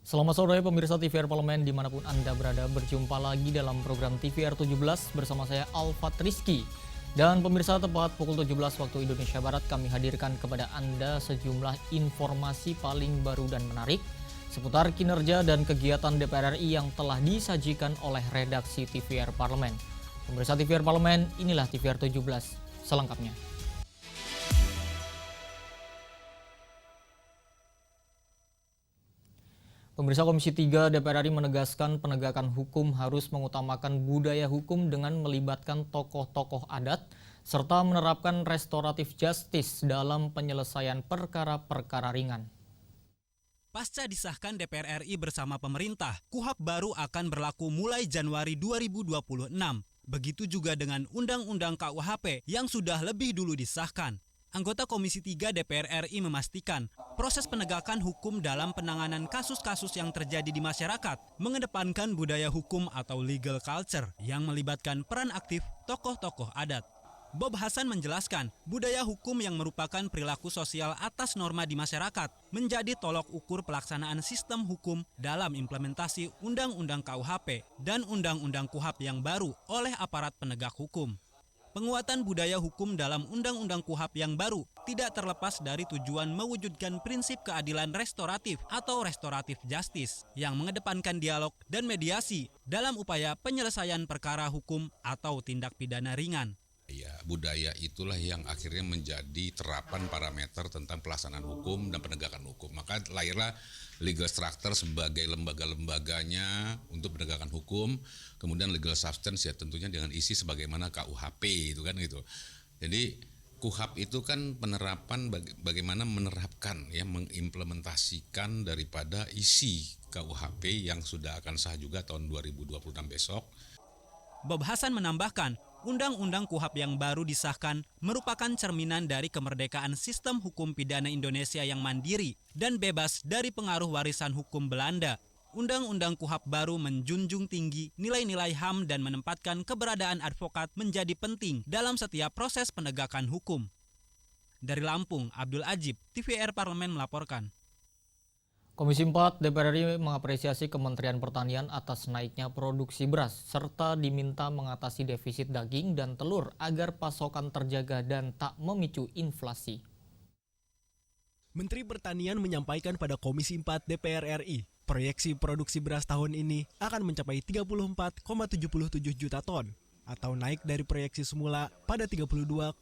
Selamat sore pemirsa TVR Parlemen dimanapun Anda berada, berjumpa lagi dalam program TVR 17 bersama saya Alfat Rizky. Dan pemirsa, tepat pukul 17 waktu Indonesia Barat kami hadirkan kepada Anda sejumlah informasi paling baru dan menarik seputar kinerja dan kegiatan DPR RI yang telah disajikan oleh redaksi TVR Parlemen. Pemirsa TVR Parlemen, inilah TVR 17 selengkapnya. Pemirsa, Komisi 3 DPR RI menegaskan penegakan hukum harus mengutamakan budaya hukum dengan melibatkan tokoh-tokoh adat serta menerapkan restoratif justice dalam penyelesaian perkara-perkara ringan. Pasca disahkan DPR RI bersama pemerintah, KUHP baru akan berlaku mulai Januari 2026. Begitu juga dengan Undang-Undang KUHP yang sudah lebih dulu disahkan. Anggota Komisi 3 DPR RI memastikan proses penegakan hukum dalam penanganan kasus-kasus yang terjadi di masyarakat mengedepankan budaya hukum atau legal culture yang melibatkan peran aktif tokoh-tokoh adat. Bob Hasan menjelaskan, budaya hukum yang merupakan perilaku sosial atas norma di masyarakat menjadi tolok ukur pelaksanaan sistem hukum dalam implementasi Undang-Undang KUHP dan Undang-Undang KUHP yang baru oleh aparat penegak hukum. Penguatan budaya hukum dalam Undang-Undang KUHP yang baru tidak terlepas dari tujuan mewujudkan prinsip keadilan restoratif atau restoratif justice yang mengedepankan dialog dan mediasi dalam upaya penyelesaian perkara hukum atau tindak pidana ringan. Ya, budaya itulah yang akhirnya menjadi terapan parameter tentang pelaksanaan hukum dan penegakan hukum. Maka lahirlah legal structure sebagai lembaga-lembaganya untuk penegakan hukum, kemudian legal substance ya tentunya dengan isi sebagaimana KUHP itu kan gitu. Jadi KUHP itu kan penerapan bagaimana menerapkan ya mengimplementasikan daripada isi KUHP yang sudah akan sah juga tahun 2026 besok. Bob Hasan menambahkan, Undang-Undang KUHP yang baru disahkan merupakan cerminan dari kemerdekaan sistem hukum pidana Indonesia yang mandiri dan bebas dari pengaruh warisan hukum Belanda. Undang-Undang KUHP baru menjunjung tinggi nilai-nilai HAM dan menempatkan keberadaan advokat menjadi penting dalam setiap proses penegakan hukum. Dari Lampung, Abdul Ajib, TVR Parlemen melaporkan. Komisi 4 DPR RI mengapresiasi Kementerian Pertanian atas naiknya produksi beras serta diminta mengatasi defisit daging dan telur agar pasokan terjaga dan tak memicu inflasi. Menteri Pertanian menyampaikan pada Komisi 4 DPR RI, proyeksi produksi beras tahun ini akan mencapai 34,77 juta ton atau naik dari proyeksi semula pada 32,07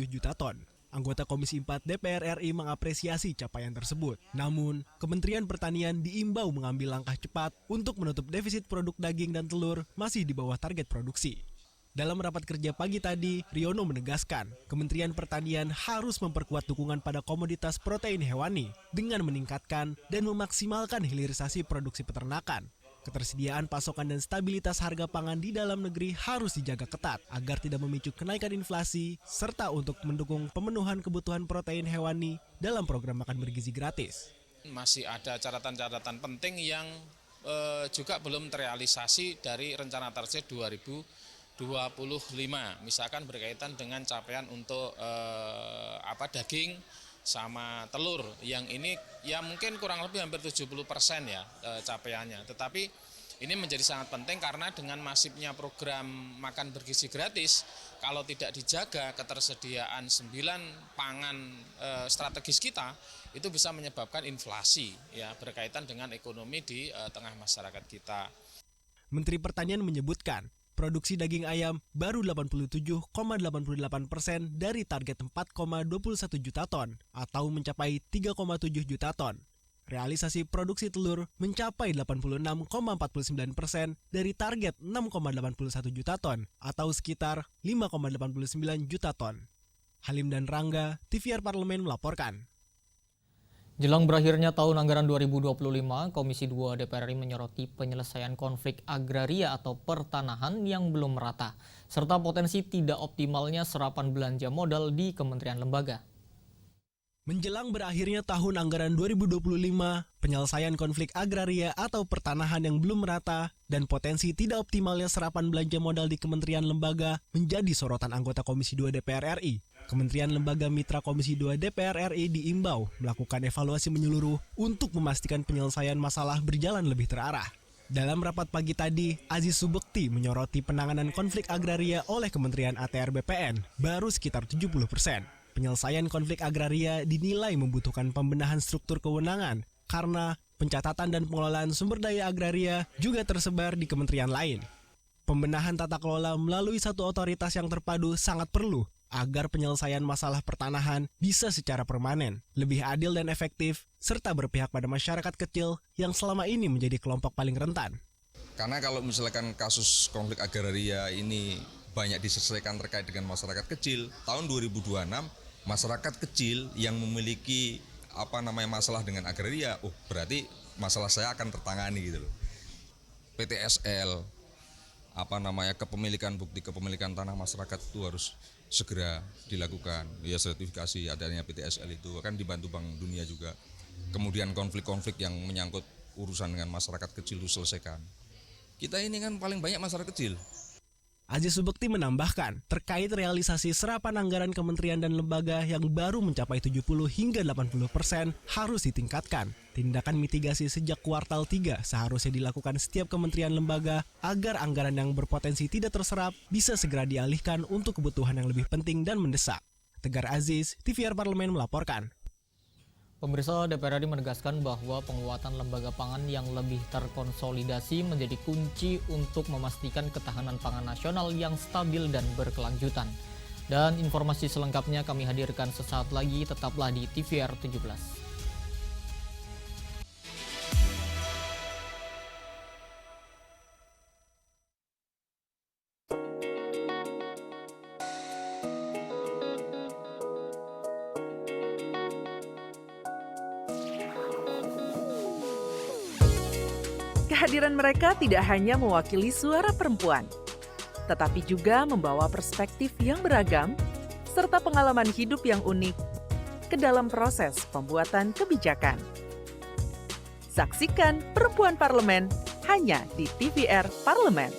juta ton. Anggota Komisi 4 DPR RI mengapresiasi capaian tersebut. Namun, Kementerian Pertanian diimbau mengambil langkah cepat untuk menutup defisit produk daging dan telur masih di bawah target produksi. Dalam rapat kerja pagi tadi, Riono menegaskan, Kementerian Pertanian harus memperkuat dukungan pada komoditas protein hewani dengan meningkatkan dan memaksimalkan hilirisasi produksi peternakan. Ketersediaan pasokan dan stabilitas harga pangan di dalam negeri harus dijaga ketat agar tidak memicu kenaikan inflasi serta untuk mendukung pemenuhan kebutuhan protein hewani dalam program makan bergizi gratis. Masih ada catatan-catatan penting yang juga belum terrealisasi dari rencana target 2025. Misalkan berkaitan dengan capaian untuk daging sama telur yang ini ya mungkin kurang lebih hampir 70% ya capaiannya. Tetapi ini menjadi sangat penting karena dengan masifnya program makan bergizi gratis, kalau tidak dijaga ketersediaan 9 pangan strategis kita, itu bisa menyebabkan inflasi ya berkaitan dengan ekonomi di tengah masyarakat kita. Menteri Pertanian menyebutkan, produksi daging ayam baru 87,88% dari target 4,21 juta ton atau mencapai 3,7 juta ton. Realisasi produksi telur mencapai 86,49% dari target 6,81 juta ton atau sekitar 5,89 juta ton. Halim dan Rangga, TVR Parlemen melaporkan. Jelang berakhirnya tahun anggaran 2025, Komisi 2 DPR RI menyoroti penyelesaian konflik agraria atau pertanahan yang belum merata, serta potensi tidak optimalnya serapan belanja modal di kementerian lembaga. Menjelang berakhirnya tahun anggaran 2025, penyelesaian konflik agraria atau pertanahan yang belum merata dan potensi tidak optimalnya serapan belanja modal di kementerian lembaga menjadi sorotan anggota Komisi 2 DPR RI. Kementerian Lembaga Mitra Komisi 2 DPR RI diimbau melakukan evaluasi menyeluruh untuk memastikan penyelesaian masalah berjalan lebih terarah. Dalam rapat pagi tadi, Aziz Subekti menyoroti penanganan konflik agraria oleh Kementerian ATR BPN baru sekitar 70%. Penyelesaian konflik agraria dinilai membutuhkan pembenahan struktur kewenangan karena pencatatan dan pengelolaan sumber daya agraria juga tersebar di kementerian lain. Pembenahan tata kelola melalui satu otoritas yang terpadu sangat perlu agar penyelesaian masalah pertanahan bisa secara permanen, lebih adil dan efektif, serta berpihak pada masyarakat kecil yang selama ini menjadi kelompok paling rentan. Karena kalau misalkan kasus konflik agraria ini banyak diselesaikan terkait dengan masyarakat kecil, tahun 2026 masyarakat kecil yang memiliki masalah dengan agraria, berarti masalah saya akan tertangani gitu loh. PTSL, kepemilikan bukti kepemilikan tanah masyarakat itu harus segera dilakukan. Ya, sertifikasi adanya PTSL itu akan dibantu Bank Dunia juga. Kemudian konflik-konflik yang menyangkut urusan dengan masyarakat kecil itu selesaikan. Kita ini kan paling banyak masyarakat kecil. Aziz Subekti menambahkan, terkait realisasi serapan anggaran kementerian dan lembaga yang baru mencapai 70 hingga 80% harus ditingkatkan. Tindakan mitigasi sejak kuartal 3 seharusnya dilakukan setiap kementerian lembaga agar anggaran yang berpotensi tidak terserap bisa segera dialihkan untuk kebutuhan yang lebih penting dan mendesak. Tegar Aziz, TVR Parlemen melaporkan. Pemirsa, DPR RI menegaskan bahwa penguatan lembaga pangan yang lebih terkonsolidasi menjadi kunci untuk memastikan ketahanan pangan nasional yang stabil dan berkelanjutan. Dan informasi selengkapnya kami hadirkan sesaat lagi, tetaplah di TVR 17. Kehadiran mereka tidak hanya mewakili suara perempuan, tetapi juga membawa perspektif yang beragam serta pengalaman hidup yang unik ke dalam proses pembuatan kebijakan. Saksikan Perempuan Parlemen hanya di TVR Parlemen.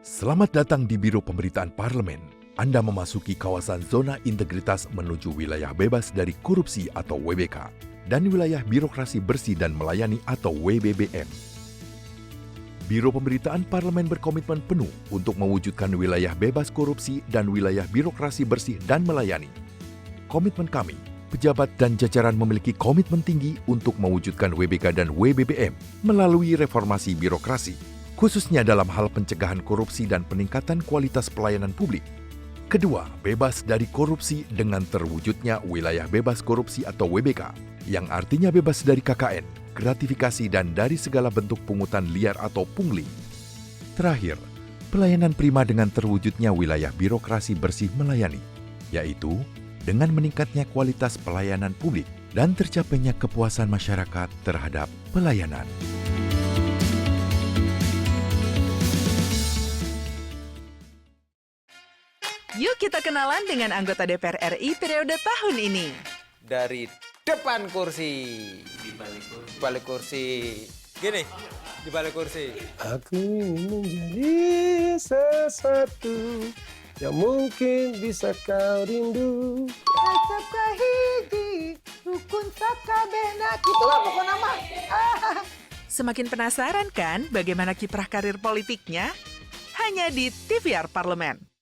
Selamat datang di Biro Pemberitaan Parlemen. Anda memasuki kawasan zona integritas menuju wilayah bebas dari korupsi atau WBK dan wilayah birokrasi bersih dan melayani atau WBBM. Biro Pemberitaan Parlemen berkomitmen penuh untuk mewujudkan wilayah bebas korupsi dan wilayah birokrasi bersih dan melayani. Komitmen kami, pejabat dan jajaran memiliki komitmen tinggi untuk mewujudkan WBK dan WBBM melalui reformasi birokrasi, khususnya dalam hal pencegahan korupsi dan peningkatan kualitas pelayanan publik. Kedua, bebas dari korupsi dengan terwujudnya wilayah bebas korupsi atau WBK, yang artinya bebas dari KKN, gratifikasi dan dari segala bentuk pungutan liar atau pungli. Terakhir, pelayanan prima dengan terwujudnya wilayah birokrasi bersih melayani, yaitu dengan meningkatnya kualitas pelayanan publik dan tercapainya kepuasan masyarakat terhadap pelayanan. Yuk kita kenalan dengan anggota DPR RI periode tahun ini. Dari depan kursi. Di balik kursi. Gini, di balik kursi. Aku ingin menjadi sesuatu yang mungkin bisa kau rindu. Acap kahiji, rukun sakabehna. Itulah pokok nama. Semakin penasaran kan bagaimana kiprah karir politiknya? Hanya di TVR Parlemen.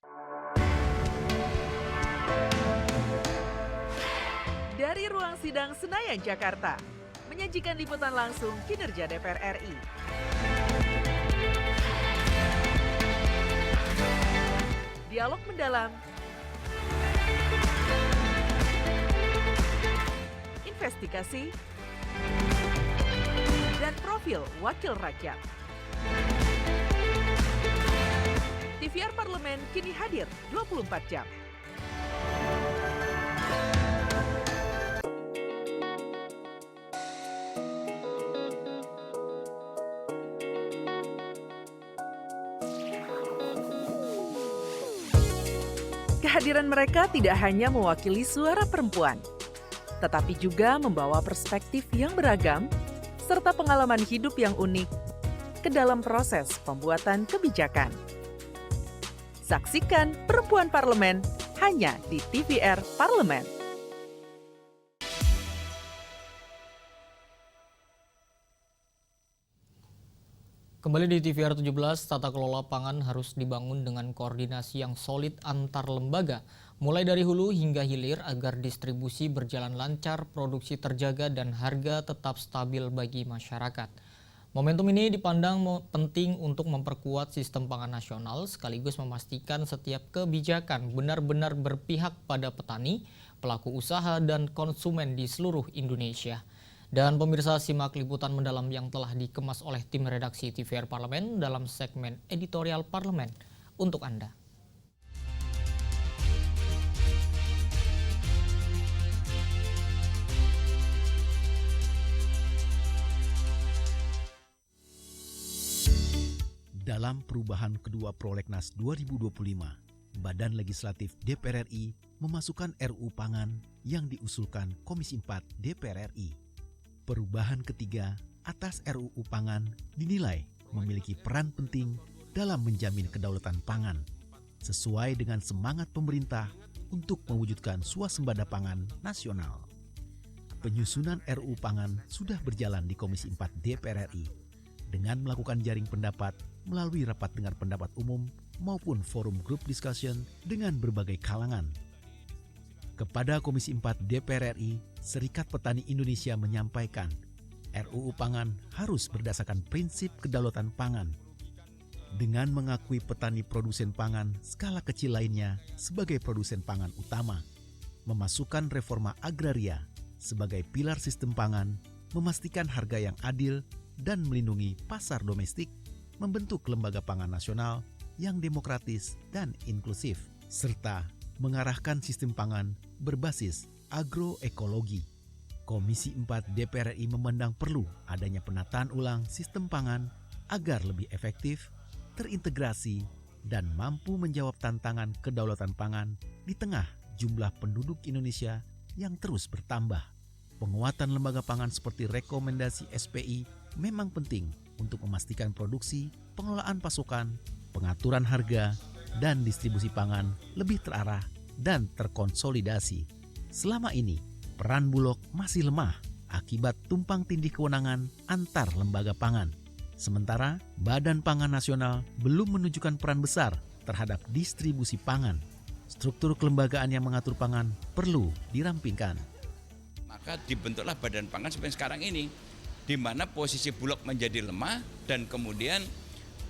Dari ruang sidang Senayan, Jakarta, menyajikan liputan langsung kinerja DPR RI. Dialog mendalam, investigasi, dan profil wakil rakyat. TVR Parlemen kini hadir 24 jam. Kehadiran mereka tidak hanya mewakili suara perempuan, tetapi juga membawa perspektif yang beragam serta pengalaman hidup yang unik ke dalam proses pembuatan kebijakan. Saksikan Perempuan Parlemen hanya di TVR Parlemen. Kembali di TVR 17, tata kelola pangan harus dibangun dengan koordinasi yang solid antar lembaga, mulai dari hulu hingga hilir agar distribusi berjalan lancar, produksi terjaga, dan harga tetap stabil bagi masyarakat. Momentum ini dipandang penting untuk memperkuat sistem pangan nasional sekaligus memastikan setiap kebijakan benar-benar berpihak pada petani, pelaku usaha, dan konsumen di seluruh Indonesia. Dan pemirsa, simak liputan mendalam yang telah dikemas oleh tim redaksi TVR Parlemen dalam segmen editorial Parlemen untuk Anda. Dalam perubahan kedua Prolegnas 2025, Badan Legislatif DPR RI memasukkan RUU Pangan yang diusulkan Komisi 4 DPR RI. Perubahan ketiga atas RUU Pangan dinilai memiliki peran penting dalam menjamin kedaulatan pangan, sesuai dengan semangat pemerintah untuk mewujudkan swasembada pangan nasional. Penyusunan RUU Pangan sudah berjalan di Komisi 4 DPR RI dengan melakukan jaring pendapat melalui rapat dengar pendapat umum maupun forum group discussion dengan berbagai kalangan. Kepada Komisi 4 DPR RI, Serikat Petani Indonesia menyampaikan RUU Pangan harus berdasarkan prinsip kedaulatan pangan dengan mengakui petani produsen pangan skala kecil lainnya sebagai produsen pangan utama, memasukkan reforma agraria sebagai pilar sistem pangan, memastikan harga yang adil dan melindungi pasar domestik, membentuk lembaga pangan nasional yang demokratis dan inklusif, serta mengarahkan sistem pangan berbasis agroekologi. Komisi 4 DPR RI memandang perlu adanya penataan ulang sistem pangan agar lebih efektif, terintegrasi, dan mampu menjawab tantangan kedaulatan pangan di tengah jumlah penduduk Indonesia yang terus bertambah. Penguatan lembaga pangan seperti rekomendasi SPI memang penting untuk memastikan produksi, pengelolaan pasokan, pengaturan harga, dan distribusi pangan lebih terarah dan terkonsolidasi. Selama ini, peran Bulog masih lemah akibat tumpang tindih kewenangan antar lembaga pangan. Sementara, Badan Pangan Nasional belum menunjukkan peran besar terhadap distribusi pangan. Struktur kelembagaan yang mengatur pangan perlu dirampingkan. Maka dibentuklah Badan Pangan seperti sekarang ini, di mana posisi Bulog menjadi lemah dan kemudian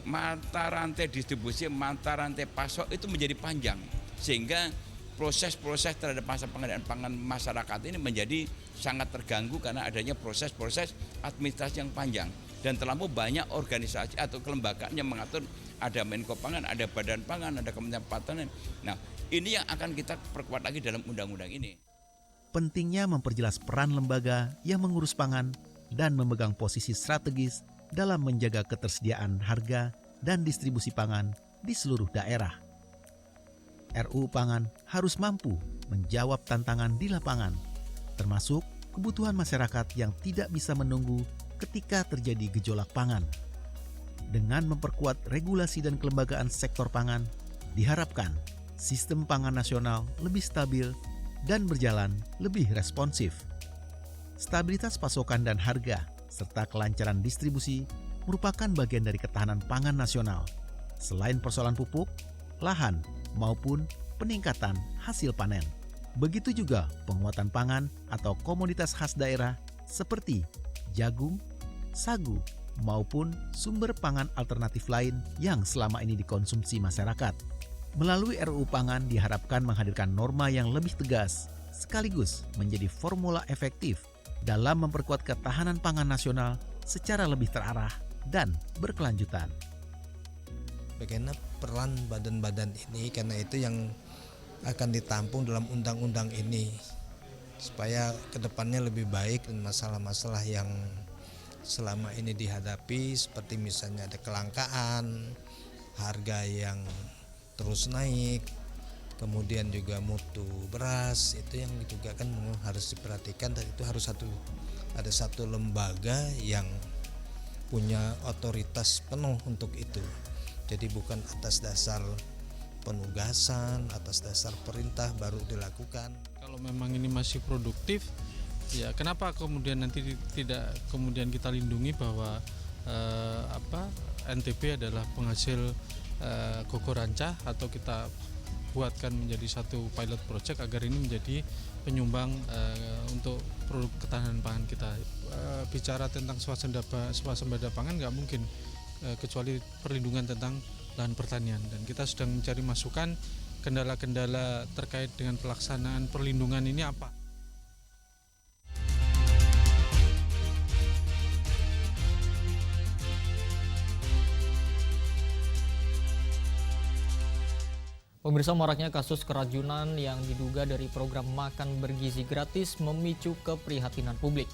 mata rantai distribusi, mata rantai pasok itu menjadi panjang, sehingga proses-proses terhadap masa pengadaan pangan masyarakat ini menjadi sangat terganggu karena adanya proses-proses administrasi yang panjang dan terlalu banyak organisasi atau kelembagaan yang mengatur. Ada Menko Pangan, ada Badan Pangan, ada Kementerian Pertanian. Nah, ini yang akan kita perkuat lagi dalam undang-undang ini. Pentingnya memperjelas peran lembaga yang mengurus pangan dan memegang posisi strategis dalam menjaga ketersediaan harga dan distribusi pangan di seluruh daerah. RUU Pangan harus mampu menjawab tantangan di lapangan, termasuk kebutuhan masyarakat yang tidak bisa menunggu ketika terjadi gejolak pangan. Dengan memperkuat regulasi dan kelembagaan sektor pangan, diharapkan sistem pangan nasional lebih stabil dan berjalan lebih responsif. Stabilitas pasokan dan harga, serta kelancaran distribusi merupakan bagian dari ketahanan pangan nasional, selain persoalan pupuk, lahan, maupun peningkatan hasil panen. Begitu juga penguatan pangan atau komoditas khas daerah seperti jagung, sagu, maupun sumber pangan alternatif lain yang selama ini dikonsumsi masyarakat. Melalui RUU Pangan diharapkan menghadirkan norma yang lebih tegas, sekaligus menjadi formula efektif dalam memperkuat ketahanan pangan nasional secara lebih terarah dan berkelanjutan. Bagaimana peran badan-badan ini, karena itu yang akan ditampung dalam undang-undang ini supaya kedepannya lebih baik dan masalah-masalah yang selama ini dihadapi seperti misalnya ada kelangkaan, harga yang terus naik, kemudian juga mutu beras itu yang juga kan harus diperhatikan, dan itu harus ada satu lembaga yang punya otoritas penuh untuk itu. Jadi bukan atas dasar penugasan, atas dasar perintah baru dilakukan. Kalau memang ini masih produktif, ya kenapa kemudian nanti tidak kemudian kita lindungi bahwa NTB adalah penghasil koko ranca, atau kita buatkan menjadi satu pilot project agar ini menjadi penyumbang untuk produk ketahanan pangan kita. Bicara tentang swasembada pangan nggak mungkin kecuali perlindungan tentang lahan pertanian, dan kita sedang mencari masukan kendala-kendala terkait dengan pelaksanaan perlindungan ini apa. Pemirsa, maraknya kasus keracunan yang diduga dari program makan bergizi gratis memicu keprihatinan publik.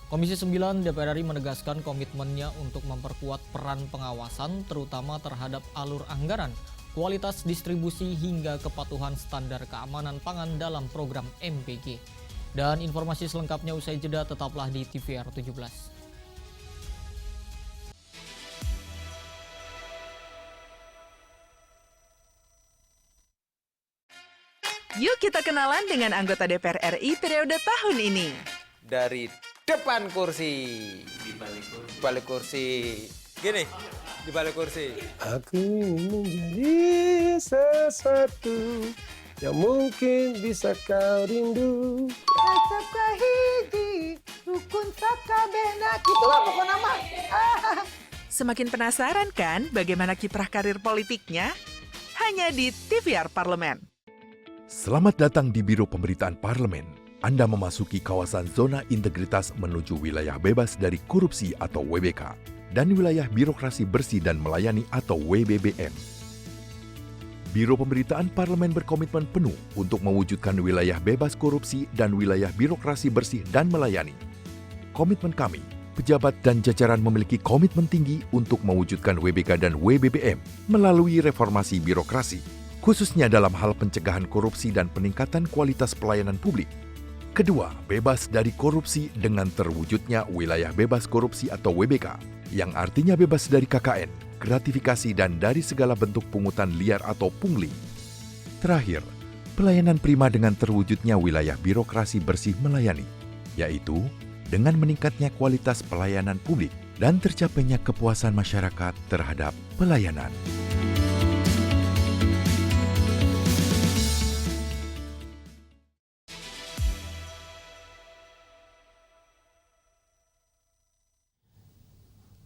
Komisi 9 DPR RI menegaskan komitmennya untuk memperkuat peran pengawasan terutama terhadap alur anggaran, kualitas distribusi hingga kepatuhan standar keamanan pangan dalam program MBG. Dan informasi selengkapnya usai jeda, tetaplah di TVR 17. Yuk kita kenalan dengan anggota DPR RI periode tahun ini. Dari depan kursi, di balik kursi. Gini, di balik kursi. Aku ingin menjadi sesuatu yang mungkin bisa kau rindu. Acap kahiji, rukun sakabehna. Itulah pokok nama. Semakin penasaran kan bagaimana kiprah karir politiknya? Hanya di TVR Parlemen. Selamat datang di Biro Pemberitaan Parlemen. Anda memasuki kawasan zona integritas menuju wilayah bebas dari korupsi atau WBK dan wilayah birokrasi bersih dan melayani atau WBBM. Biro Pemberitaan Parlemen berkomitmen penuh untuk mewujudkan wilayah bebas korupsi dan wilayah birokrasi bersih dan melayani. Komitmen kami, pejabat dan jajaran memiliki komitmen tinggi untuk mewujudkan WBK dan WBBM melalui reformasi birokrasi, khususnya dalam hal pencegahan korupsi dan peningkatan kualitas pelayanan publik. Kedua, bebas dari korupsi dengan terwujudnya wilayah bebas korupsi atau WBK, yang artinya bebas dari KKN, gratifikasi dan dari segala bentuk pungutan liar atau pungli. Terakhir, pelayanan prima dengan terwujudnya wilayah birokrasi bersih melayani, yaitu dengan meningkatnya kualitas pelayanan publik dan tercapainya kepuasan masyarakat terhadap pelayanan.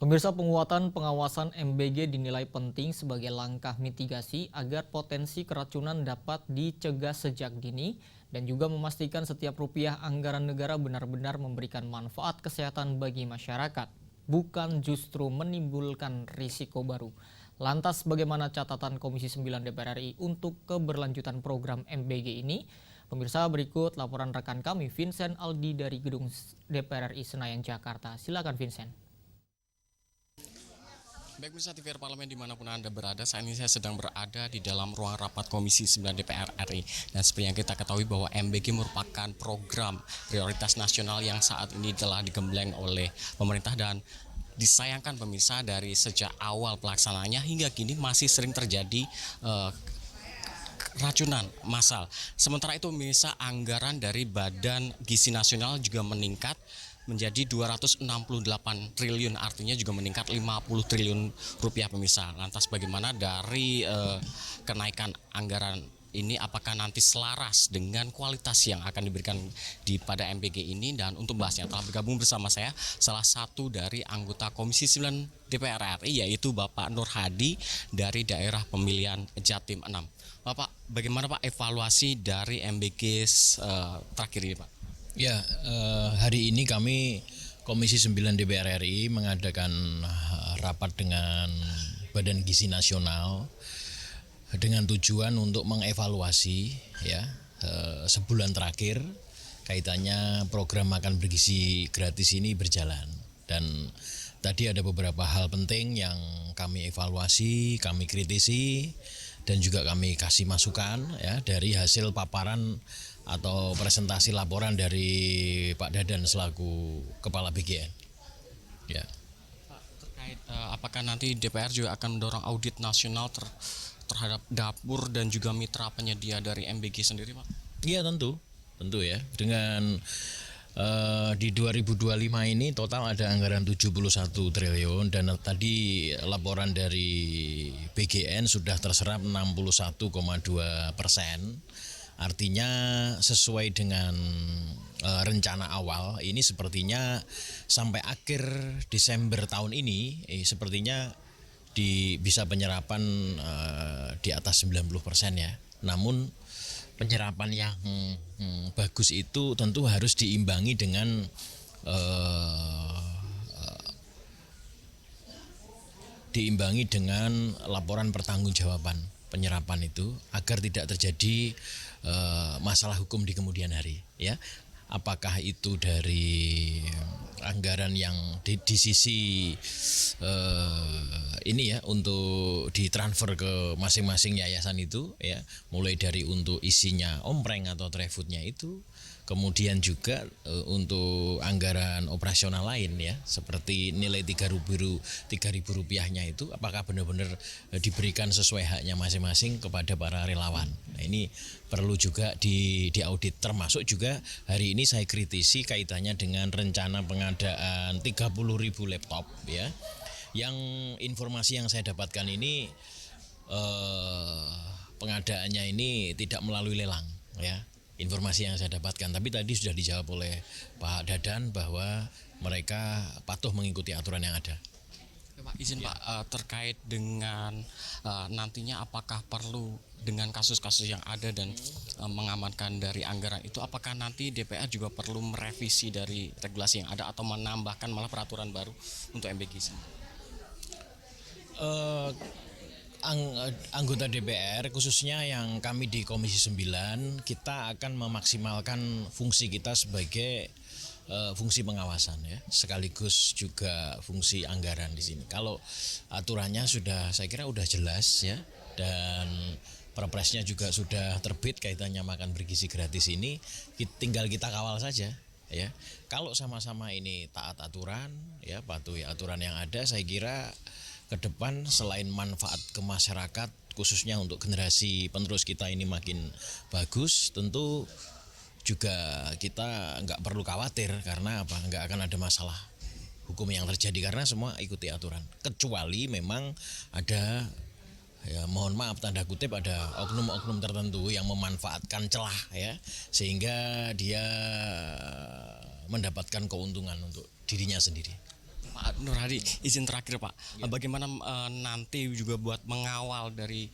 Pemirsa, penguatan pengawasan MBG dinilai penting sebagai langkah mitigasi agar potensi keracunan dapat dicegah sejak dini dan juga memastikan setiap rupiah anggaran negara benar-benar memberikan manfaat kesehatan bagi masyarakat, bukan justru menimbulkan risiko baru. Lantas bagaimana catatan Komisi 9 DPR RI untuk keberlanjutan program MBG ini? Pemirsa, berikut laporan rekan kami Vincent Aldi dari Gedung DPR RI Senayan, Jakarta. Silakan Vincent. Baik pemirsa TVR Parlemen dimanapun Anda berada, saat ini saya sedang berada di dalam ruang rapat Komisi 9 DPR RI. Dan seperti yang kita ketahui bahwa MBG merupakan program prioritas nasional yang saat ini telah digembleng oleh pemerintah, dan disayangkan pemirsa dari sejak awal pelaksanaannya hingga kini masih sering terjadi racunan massal. Sementara itu pemirsa, anggaran dari Badan Gizi Nasional juga meningkat menjadi 268 triliun, artinya juga meningkat 50 triliun rupiah pemirsa. Lantas bagaimana dari kenaikan anggaran ini, apakah nanti selaras dengan kualitas yang akan diberikan pada MBG ini? Dan untuk bahasnya telah bergabung bersama saya salah satu dari anggota Komisi 9 DPR RI, yaitu Bapak Nur Hadi dari daerah pemilihan Jatim 6. Bapak, bagaimana Pak evaluasi dari MBG terakhir ini Pak? Ya, hari ini kami Komisi 9 DPR RI mengadakan rapat dengan Badan Gizi Nasional dengan tujuan untuk mengevaluasi sebulan terakhir kaitannya program makan bergizi gratis ini berjalan. Dan tadi ada beberapa hal penting yang kami evaluasi, kami kritisi, dan juga kami kasih masukan ya dari hasil paparan atau presentasi laporan dari Pak Dadan selaku Kepala BGN. Ya. Terkait apakah nanti DPR juga akan mendorong audit nasional terhadap dapur dan juga mitra penyedia dari MBG sendiri, Pak? Iya tentu ya. Dengan di 2025 ini total ada anggaran 71 triliun dan tadi laporan dari BGN sudah terserap 61,2%. Artinya sesuai dengan rencana awal ini sepertinya sampai akhir Desember tahun ini sepertinya bisa penyerapan di atas 90% ya. Namun penyerapan yang bagus itu tentu harus diimbangi dengan laporan pertanggungjawaban penyerapan itu agar tidak terjadi masalah hukum di kemudian hari ya. Apakah itu dari anggaran yang di sisi ini ya untuk ditransfer ke masing-masing yayasan itu ya, mulai dari untuk isinya ompreng atau trefoodnya itu, kemudian juga untuk anggaran operasional lain ya, seperti nilai Rp3.000 itu apakah benar-benar diberikan sesuai haknya masing-masing kepada para relawan. Nah, ini perlu juga diaudit, termasuk juga hari ini saya kritisi kaitannya dengan rencana pengadaan 30.000 laptop ya, yang informasi yang saya dapatkan ini pengadaannya ini tidak melalui lelang ya, informasi yang saya dapatkan. Tapi tadi sudah dijawab oleh Pak Dadan bahwa mereka patuh mengikuti aturan yang ada. Pak, izin ya. Pak, terkait dengan nantinya apakah perlu dengan kasus-kasus yang ada dan mengamankan dari anggaran itu, apakah nanti DPR juga perlu merevisi dari regulasi yang ada atau menambahkan malah peraturan baru untuk MBG? Anggota DPR khususnya yang kami di Komisi 9 kita akan memaksimalkan fungsi kita sebagai fungsi pengawasan ya, sekaligus juga fungsi anggaran di sini. Kalau aturannya saya kira sudah jelas ya, dan Perpresnya juga sudah terbit kaitannya makan bergizi gratis ini, tinggal kita kawal saja ya. Kalau sama-sama ini taat aturan ya, patuhi aturan yang ada, saya kira ke depan selain manfaat ke masyarakat khususnya untuk generasi penerus kita ini makin bagus, tentu juga kita nggak perlu khawatir karena apa? Nggak akan ada masalah hukum yang terjadi karena semua ikuti aturan. Kecuali memang ada, ya mohon maaf tanda kutip, ada oknum-oknum tertentu yang memanfaatkan celah ya, sehingga dia mendapatkan keuntungan untuk dirinya sendiri. Pak Nur Hadi, izin terakhir Pak, bagaimana nanti juga buat mengawal dari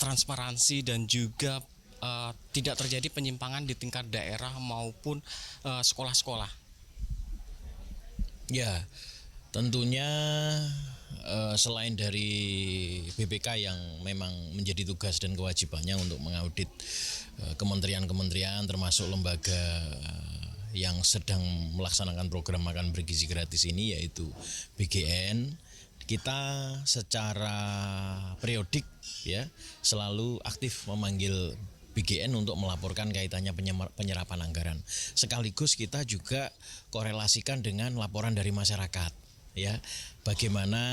transparansi dan juga tidak terjadi penyimpangan di tingkat daerah maupun sekolah-sekolah? Ya, tentunya selain dari BPK yang memang menjadi tugas dan kewajibannya untuk mengaudit kementerian-kementerian termasuk lembaga yang sedang melaksanakan program makan bergizi gratis ini, yaitu BGN, kita secara periodik ya selalu aktif memanggil BGN untuk melaporkan kaitannya penyerapan anggaran. Sekaligus kita juga korelasikan dengan laporan dari masyarakat ya, bagaimana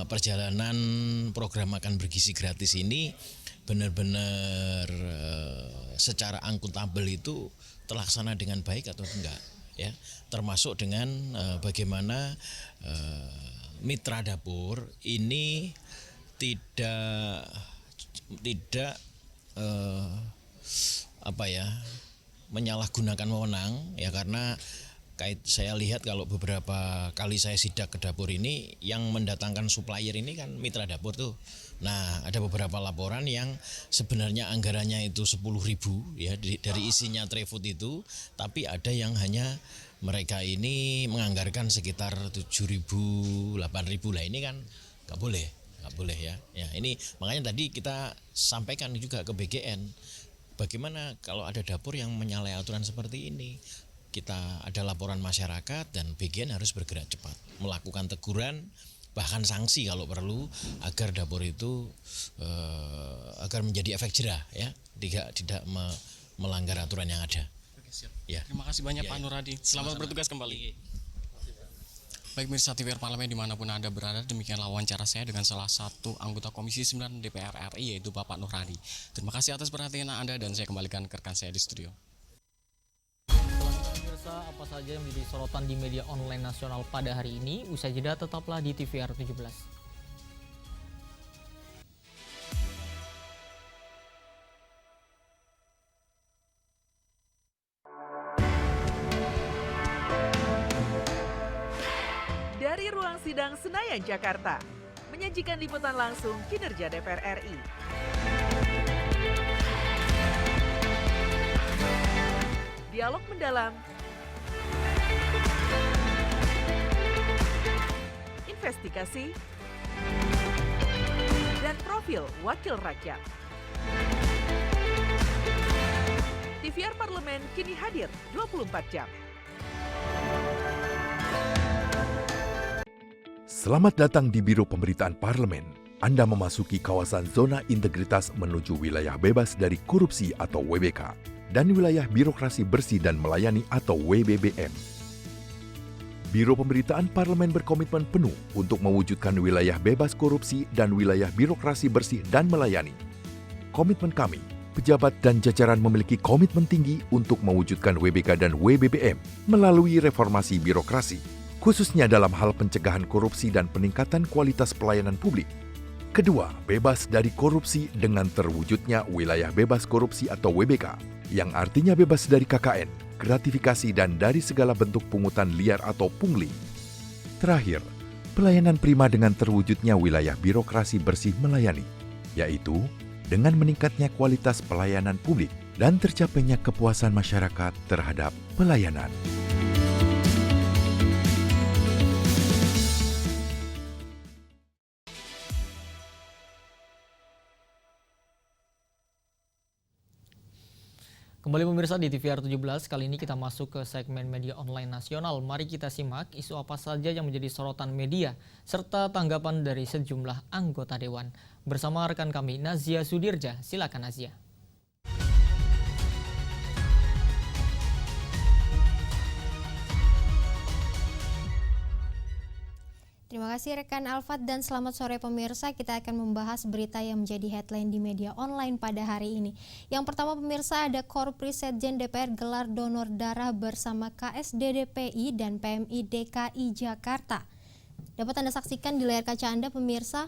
perjalanan program makan bergizi gratis ini benar-benar secara akuntabel itu terlaksana dengan baik atau enggak ya, termasuk dengan bagaimana mitra dapur ini tidak menyalahgunakan wewenang ya, karena saya lihat kalau beberapa kali saya sidak ke dapur ini yang mendatangkan supplier ini kan mitra dapur tuh. Nah, ada beberapa laporan yang sebenarnya anggarannya itu 10.000 ya dari isinya Trefood itu, tapi ada yang hanya mereka ini menganggarkan sekitar 7.000, 8.000 lah, ini kan nggak boleh ya. Ya ini makanya tadi kita sampaikan juga ke BGN, bagaimana kalau ada dapur yang menyalahi aturan seperti ini. Kita ada laporan masyarakat dan BGN harus bergerak cepat melakukan teguran bahkan sanksi kalau perlu, agar dapur itu agar menjadi efek jerah, ya, tidak melanggar aturan yang ada. Oke, siap. Ya. Terima kasih banyak Pak Nur Hadi. Selamat bertugas kembali. Baik pemirsa TVR Parlemen dimanapun Anda berada, demikianlah wawancara saya dengan salah satu anggota Komisi 9 DPR RI, yaitu Bapak Nur Hadi. Terima kasih atas perhatian Anda dan saya kembalikan ke rekan saya di studio. Pemirsa, apa saja yang menjadi sorotan di media online nasional pada hari ini? Usai jeda tetaplah di TVR 17. Dari ruang sidang Senayan, Jakarta, menyajikan liputan langsung kinerja DPR RI. Dialog mendalam, investigasi, dan profil wakil rakyat. TVR Parlemen kini hadir 24 jam. Selamat datang di Biro Pemberitaan Parlemen. Anda memasuki kawasan zona integritas menuju wilayah bebas dari korupsi atau WBK dan wilayah birokrasi bersih dan melayani atau WBBM. Biro Pemberitaan Parlemen berkomitmen penuh untuk mewujudkan wilayah bebas korupsi dan wilayah birokrasi bersih dan melayani. Komitmen kami, pejabat dan jajaran memiliki komitmen tinggi untuk mewujudkan WBK dan WBBM melalui reformasi birokrasi, khususnya dalam hal pencegahan korupsi dan peningkatan kualitas pelayanan publik. Kedua, bebas dari korupsi dengan terwujudnya wilayah bebas korupsi atau WBK, yang artinya bebas dari KKN, gratifikasi dan dari segala bentuk pungutan liar atau pungli. Terakhir, pelayanan prima dengan terwujudnya wilayah birokrasi bersih melayani, yaitu dengan meningkatnya kualitas pelayanan publik dan tercapainya kepuasan masyarakat terhadap pelayanan. Kembali pemirsa di TVR 17, kali ini kita masuk ke segmen media online nasional. Mari kita simak isu apa saja yang menjadi sorotan media, serta tanggapan dari sejumlah anggota Dewan. Bersama rekan kami, Nazia Sudirja. Silakan Nazia. Terima kasih rekan Alfat dan selamat sore pemirsa. Kita akan membahas berita yang menjadi headline di media online pada hari ini. Yang pertama pemirsa, ada Korpri Setjen DPR gelar donor darah bersama KSDDPI dan PMI DKI Jakarta. Dapat Anda saksikan di layar kaca Anda pemirsa.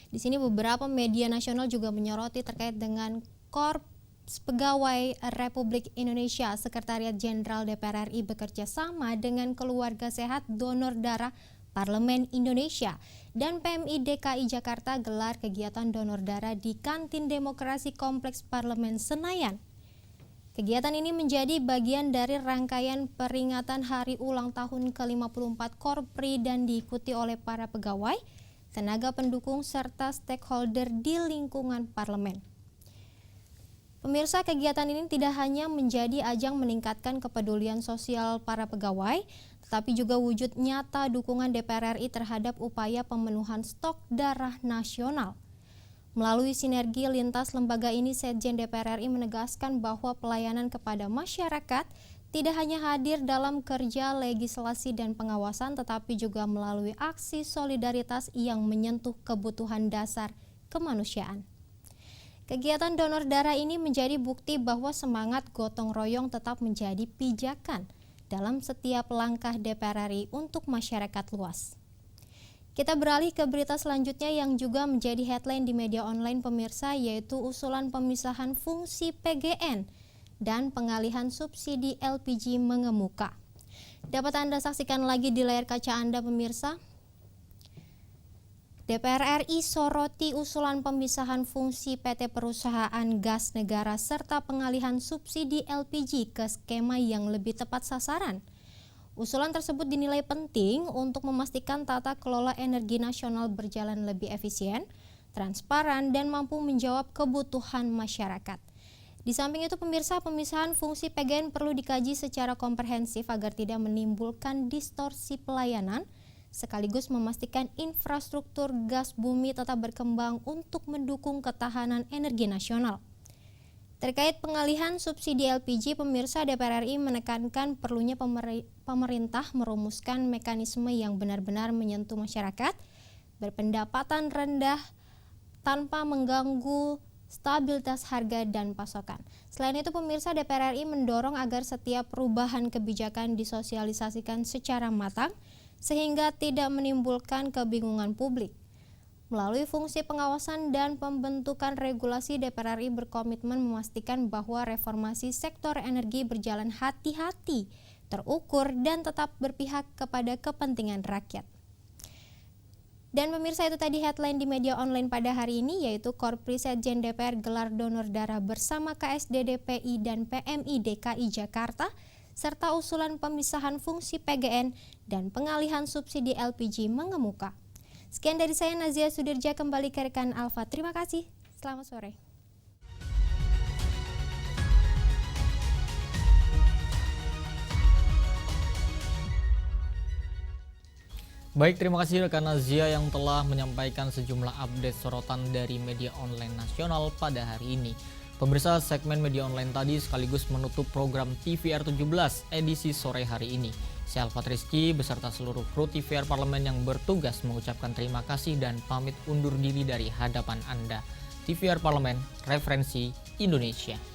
Di sini beberapa media nasional juga menyoroti terkait dengan Korps Pegawai Republik Indonesia, Sekretariat Jenderal DPR RI bekerja sama dengan Keluarga Sehat Donor Darah Parlemen Indonesia dan PMI DKI Jakarta gelar kegiatan donor darah di Kantin Demokrasi Kompleks Parlemen Senayan. Kegiatan ini menjadi bagian dari rangkaian peringatan hari ulang tahun ke-54 Korpri dan diikuti oleh para pegawai, tenaga pendukung, serta stakeholder di lingkungan parlemen. Pemirsa, kegiatan ini tidak hanya menjadi ajang meningkatkan kepedulian sosial para pegawai, tetapi juga wujud nyata dukungan DPR RI terhadap upaya pemenuhan stok darah nasional. Melalui sinergi lintas lembaga ini, Setjen DPR RI menegaskan bahwa pelayanan kepada masyarakat tidak hanya hadir dalam kerja legislasi dan pengawasan, tetapi juga melalui aksi solidaritas yang menyentuh kebutuhan dasar kemanusiaan. Kegiatan donor darah ini menjadi bukti bahwa semangat gotong royong tetap menjadi pijakan dalam setiap langkah DPR RI untuk masyarakat luas. Kita beralih ke berita selanjutnya yang juga menjadi headline di media online pemirsa, yaitu usulan pemisahan fungsi PGN dan pengalihan subsidi LPG mengemuka. Dapat Anda saksikan lagi di layar kaca Anda pemirsa. DPR RI soroti usulan pemisahan fungsi PT Perusahaan Gas Negara serta pengalihan subsidi LPG ke skema yang lebih tepat sasaran. Usulan tersebut dinilai penting untuk memastikan tata kelola energi nasional berjalan lebih efisien, transparan, dan mampu menjawab kebutuhan masyarakat. Di samping itu pemirsa, pemisahan fungsi PGN perlu dikaji secara komprehensif agar tidak menimbulkan distorsi pelayanan, sekaligus memastikan infrastruktur gas bumi tetap berkembang untuk mendukung ketahanan energi nasional. Terkait pengalihan subsidi LPG, pemirsa, DPR RI menekankan perlunya pemerintah merumuskan mekanisme yang benar-benar menyentuh masyarakat berpendapatan rendah tanpa mengganggu stabilitas harga dan pasokan. Selain itu, pemirsa, DPR RI mendorong agar setiap perubahan kebijakan disosialisasikan secara matang sehingga tidak menimbulkan kebingungan publik. Melalui fungsi pengawasan dan pembentukan regulasi, DPR RI berkomitmen memastikan bahwa reformasi sektor energi berjalan hati-hati, terukur, dan tetap berpihak kepada kepentingan rakyat. Dan pemirsa, itu tadi headline di media online pada hari ini, yaitu Korpri Setjen DPR gelar donor darah bersama KSDDPI dan PMI DKI Jakarta, serta usulan pemisahan fungsi PGN dan pengalihan subsidi LPG mengemuka. Sekian dari saya, Nazia Sudirja, kembali ke rekan Alfa. Terima kasih, selamat sore. Baik, terima kasih rekan Nazia yang telah menyampaikan sejumlah update sorotan dari media online nasional pada hari ini. Pemirsa, segmen media online tadi sekaligus menutup program TVR 17 edisi sore hari ini. Saya Alfat Rizky beserta seluruh kru TVR Parlemen yang bertugas mengucapkan terima kasih dan pamit undur diri dari hadapan Anda. TVR Parlemen, referensi Indonesia.